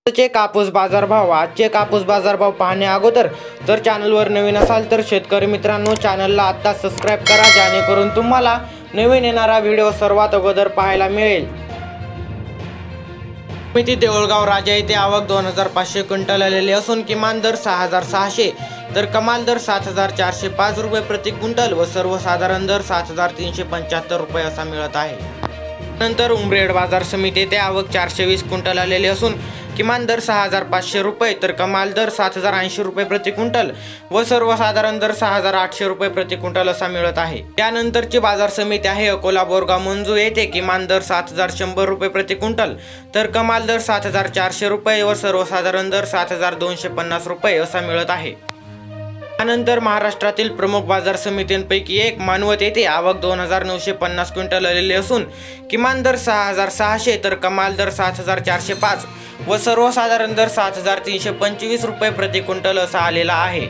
आजचे कापूस बाजारभाव पाहण्या अगोदर जर चॅनलवर नवीन असाल तर शेतकरी मित्रांनो चॅनलला आता सबस्क्राइब करा, जेणेकरून तुम्हाला नवीन येणारा व्हिडिओ सर्वात अगोदर पाहायला मिळेल। समिती देऊळगाव राजा येथे आवक 2500 क्विंटल आलेली असून किमान दर 6600 तर कमाल दर 7405 रुपये प्रति क्विंटल व सर्वसाधारण दर 7375 रुपये असा मिळत आहे। नंतर उमरेड बाजार समिती येथे आवक 420 क्विंटल आलेली असून किमान दर 6500 रुपये तर कमाल दर 7080 रुपये प्रति क्विंटल व सर्वसाधारण दर 6800 रुपये प्रति क्विंटल असा मिळत आहे। त्यानंतरची बाजार समिती आहे अकोला बोरगाव मंजू येथे किमान दर 7100 रुपये प्रति क्विंटल तर कमाल दर 7400 रुपये व सर्वसाधारण दर 7250 रुपये असा मिळत आहे। त्यानंतर महाराष्ट्रातील प्रमुख बाजार समित्यांपैकी एक मानवत येथे आवक 2950 क्विंटल आलेली असून किमान दर 6600 तर कमाल दर 7405 व सर्वसाधारण दर 7325 रुपये प्रति क्विंटल असा आलेला आहे।